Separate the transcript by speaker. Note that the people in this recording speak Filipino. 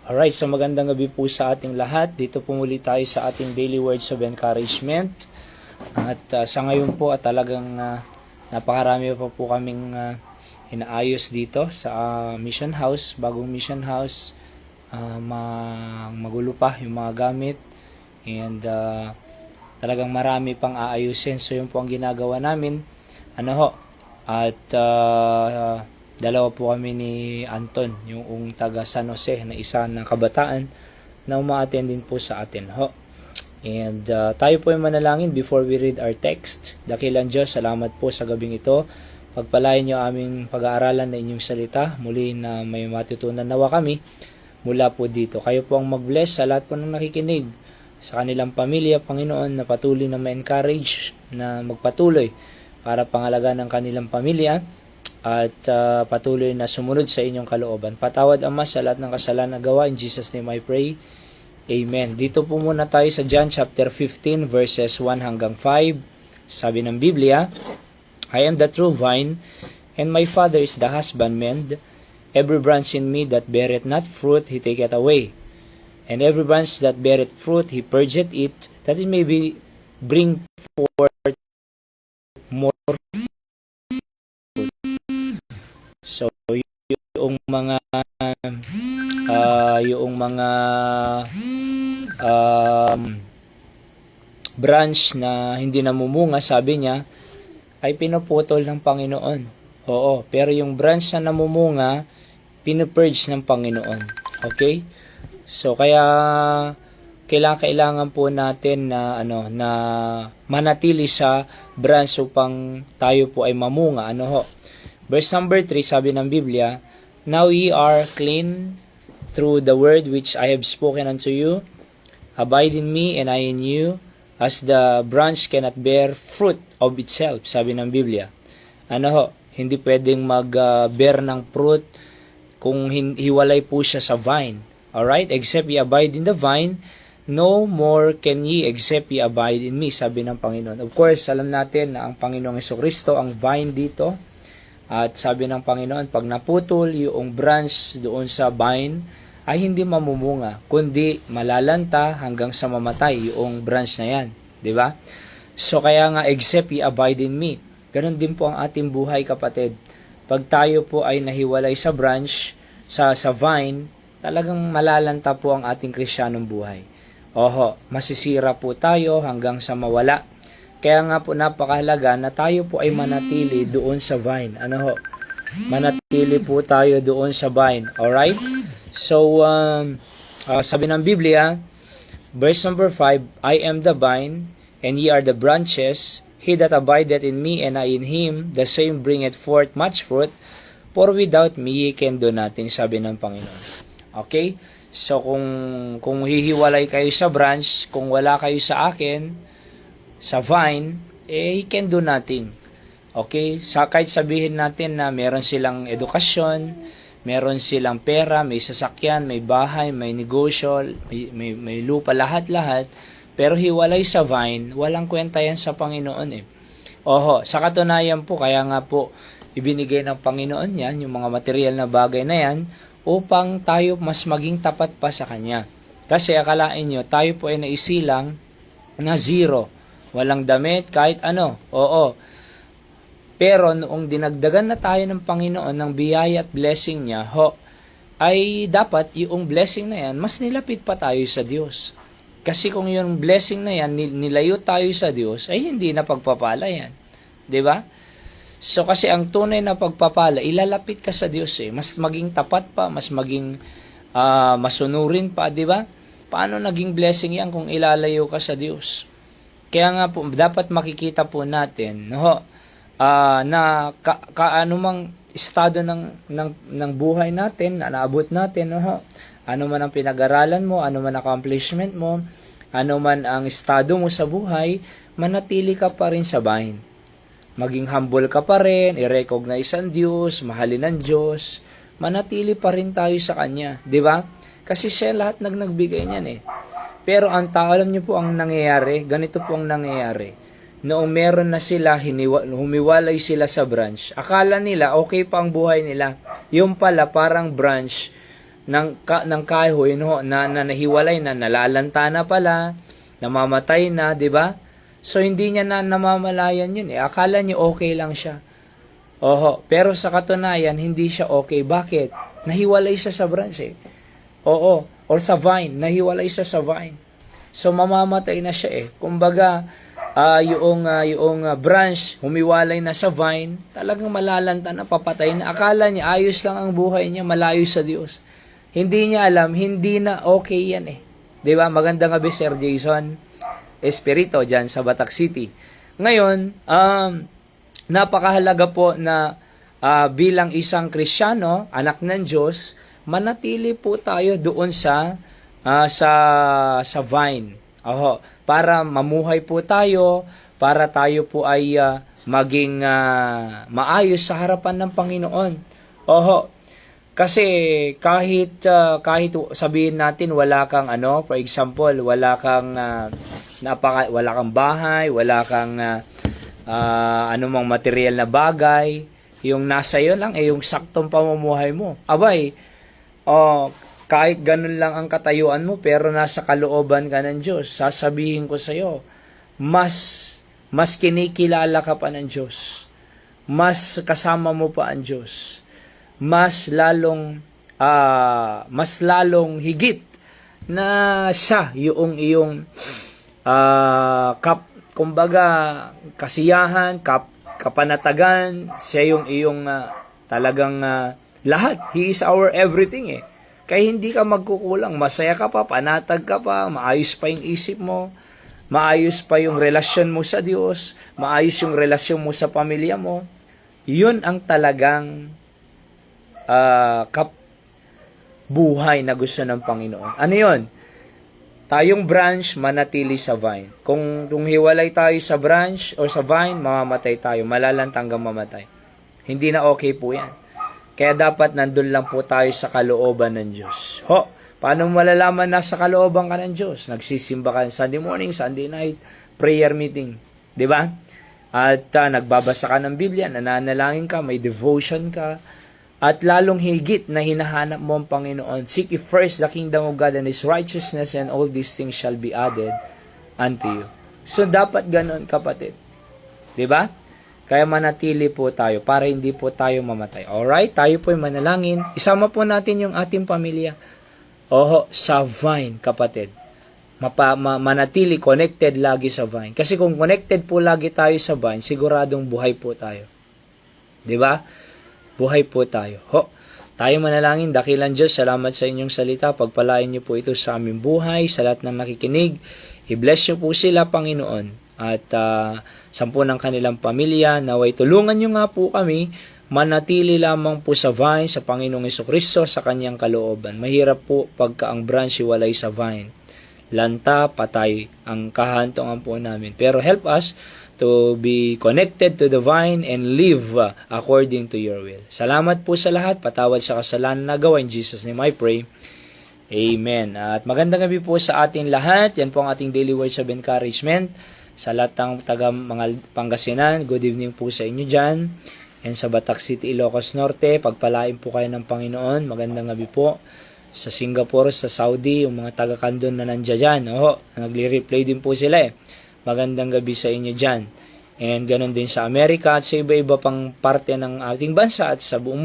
Speaker 1: Alright, so magandang gabi po sa ating lahat. Dito po muli tayo sa ating daily words of encouragement. At sa ngayon po talagang napakarami pa po kaming inaayos dito sa mission house, bagong mission house. Magulo pa yung mga gamit and talagang marami pang aayusin. So yun po ang ginagawa namin. At dalawa po kami ni Anton, yung taga San Jose na isa ng kabataan na uma-attend din po sa atin And tayo po ay manalangin before we read our text. Dakilang Diyos, salamat po sa gabing ito. Pagpalain niyo aming pag-aaralan na inyong salita. Muli na may matutunan nawa kami mula po dito. Kayo po ang mag-bless sa lahat po ng nakikinig, sa kanilang pamilya, Panginoon, na patuloy na ma-encourage, na magpatuloy para pangalagaan ng kanilang pamilya at patuloy na sumunod sa inyong kalooban. Patawad, Ama, sa lahat ng kasalanan na gawa. In Jesus' name I pray. Amen. Dito po muna tayo sa John chapter 15 verses 1 hanggang 5. Sabi ng Biblia, I am the true vine, and my Father is the husbandman. Every branch in me that beareth not fruit, he taketh away. And every branch that beareth fruit, he purgeth it, that it may bring forth more. So yung mga branch na hindi namumunga, sabi niya, ay pinuputol ng Panginoon. Oo, pero yung branch na namumunga, pinupurge ng Panginoon. Okay? So kaya kailangan po natin na na manatili sa branch upang tayo po ay mamunga. Verse number 3, sabi ng Biblia, Now ye are clean through the word which I have spoken unto you. Abide in me, and I in you, as the branch cannot bear fruit of itself, sabi ng Biblia. Hindi pwedeng mag-bear ng fruit kung hiwalay po siya sa vine. Alright? Except ye abide in the vine, no more can ye except ye abide in me, sabi ng Panginoon. Of course, alam natin na ang Panginoong Jesucristo ang vine dito. At sabi ng Panginoon, pag naputol yung branch doon sa vine, ay hindi mamumunga, kundi malalanta hanggang sa mamatay yung branch na yan. Diba? So kaya nga, except ye abide in me. Ganon din po ang ating buhay, kapatid. Pag tayo po ay nahiwalay sa branch, sa vine, talagang malalanta po ang ating Kristiyanong buhay. Masisira po tayo hanggang sa mawala. Kaya nga po napakahalaga na tayo po ay manatili doon sa vine. Manatili po tayo doon sa vine. Alright? So, sabi ng Biblia, verse number 5, I am the vine, and ye are the branches. He that abideth in me, and I in him, the same bringeth forth much fruit, for without me ye can do nothing, sabi ng Panginoon. Okay? So, kung hihiwalay kayo sa branch, kung wala kayo sa akin, sa vine, he can do nothing. Okay? Kahit sabihin natin na meron silang edukasyon, meron silang pera, may sasakyan, may bahay, may negosyo, may lupa, lahat-lahat, pero hiwalay sa vine, walang kwenta yan sa Panginoon sa katunayan po, kaya nga po, ibinigay ng Panginoon yan, yung mga material na bagay na yan, upang tayo mas maging tapat pa sa Kanya. Kasi akalain nyo, tayo po ay naisilang na zero. Walang damit, kahit ano. Pero noong dinagdagan na tayo ng Panginoon ng biyaya at blessing niya, ay dapat yung blessing na yan, mas nilapit pa tayo sa Diyos. Kasi kung yung blessing na yan, nilayo tayo sa Diyos, ay hindi na pagpapala yan. Diba? So kasi ang tunay na pagpapala, ilalapit ka sa Diyos Mas maging tapat pa, mas maging masunurin pa, diba? Paano naging blessing yan kung ilalayo ka sa Diyos? Kaya nga po, dapat makikita po natin, na anumang estado ng buhay natin, na naabot natin, ano man ang pinag-aralan mo, ano man ang accomplishment mo, ano man ang estado mo sa buhay, manatili ka pa rin sa vine. Maging humble ka pa rin, i-recognize ang Diyos, mahalin ang Diyos, manatili pa rin tayo sa Kanya. Diba? Kasi siya lahat nagbigay niyan Pero ang tao, alam niyo po ang nangyayari, ganito po ang nangyayari. Noong meron na sila, humiwalay sila sa branch, akala nila okay pa ang buhay nila. Yung pala parang branch ng kahoy, no, na nahiwalay na, nalalanta na pala, namamatay na, 'di ba? So hindi niya na namamalayan 'yun eh. Akala niya okay lang siya. Oho, pero sa katunayan hindi siya okay. Bakit? Nahiwalay siya sa branch eh. Oo, or sa vine, nahiwalay siya sa vine. So mamamatay na siya eh. Kumbaga, yung branch humiwalay na sa vine, talagang malalanta na, papatay na. Akala niya ayos lang ang buhay niya, malayo sa Diyos. Hindi niya alam, hindi na okay yan eh. 'Di ba? Magandang gabi, Sir Jason Espirito diyan sa Batak City. Ngayon, napakahalaga po na bilang isang Kristiyano, anak ng Diyos, manatili po tayo doon sa vine. Oho, para mamuhay po tayo, para tayo po ay maging maayos sa harapan ng Panginoon. Oho, kasi kahit sabihin natin wala kang for example, wala kang bahay, wala kang anumang material na bagay, yung nasa iyo lang yung saktong pamumuhay mo. Abay, kahit ganun lang ang katayuan mo pero nasa kalooban ka ng Diyos, sasabihin ko sa iyo, mas kinikilala ka pa ng Diyos. Mas kasama mo pa ang Diyos. Mas lalong higit na siya yung iyong kumbaga kasiyahan, kapanatagan, siya yung iyong talagang lahat. He is our everything eh. Kaya hindi ka magkukulang, masaya ka pa, panatag ka pa, maayos pa yung isip mo, maayos pa yung relasyon mo sa Diyos, maayos yung relasyon mo sa pamilya mo. Yun ang talagang buhay na gusto ng Panginoon. Ano yun? Tayong branch, manatili sa vine. Kung hiwalay tayo sa branch o sa vine, mamamatay tayo. Malalantang hanggang mamatay. Hindi na okay po yan. Kaya dapat nandun lang po tayo sa kalooban ng Diyos. Paano malalaman na sa kalooban ka ng Diyos? Nagsisimba ka Sunday morning, Sunday night, prayer meeting. 'Di ba? At nagbabasa ka ng Biblia, nananalangin ka, may devotion ka, at lalong higit na hinahanap mo ang Panginoon. Seek ye first the kingdom of God and His righteousness, and all these things shall be added unto you. So, dapat ganon, kapatid. 'Di ba? Kaya manatili po tayo para hindi po tayo mamatay. Alright? Tayo po ay manalangin. Isama po natin yung ating pamilya. Sa vine, kapatid. Manatili, connected lagi sa vine. Kasi kung connected po lagi tayo sa vine, siguradong buhay po tayo. 'Di ba? Buhay po tayo. Tayo manalangin. Dakilang Diyos, salamat sa inyong salita. Pagpalain niyo po ito sa aming buhay, sa lahat ng nakikinig. I-bless niyo po sila, Panginoon. At sampu ng kanilang pamilya, naway tulungan niyo nga po kami, manatili lamang po sa vine, sa Panginoong Jesucristo, sa kanyang kalooban. Mahirap po pagka ang branch walay sa vine. Lanta, patay ang kahantungan po namin. Pero help us to be connected to the vine and live according to your will. Salamat po sa lahat. Patawad sa kasalanan na gawa. In Jesus' name I pray. Amen. At magandang gabi po sa ating lahat. Yan po ang ating daily words of encouragement. Sa lahat ng taga mga Pangasinan, good evening po sa inyo dyan. And sa Batak City, Ilocos Norte, pagpalain po kayo ng Panginoon. Magandang gabi po. Sa Singapore, sa Saudi, yung mga taga-Kandon na nandiyan dyan. Nagli-replay din po sila eh. Magandang gabi sa inyo dyan. And ganun din sa Amerika at sa iba-iba pang parte ng ating bansa at sa buong mundo.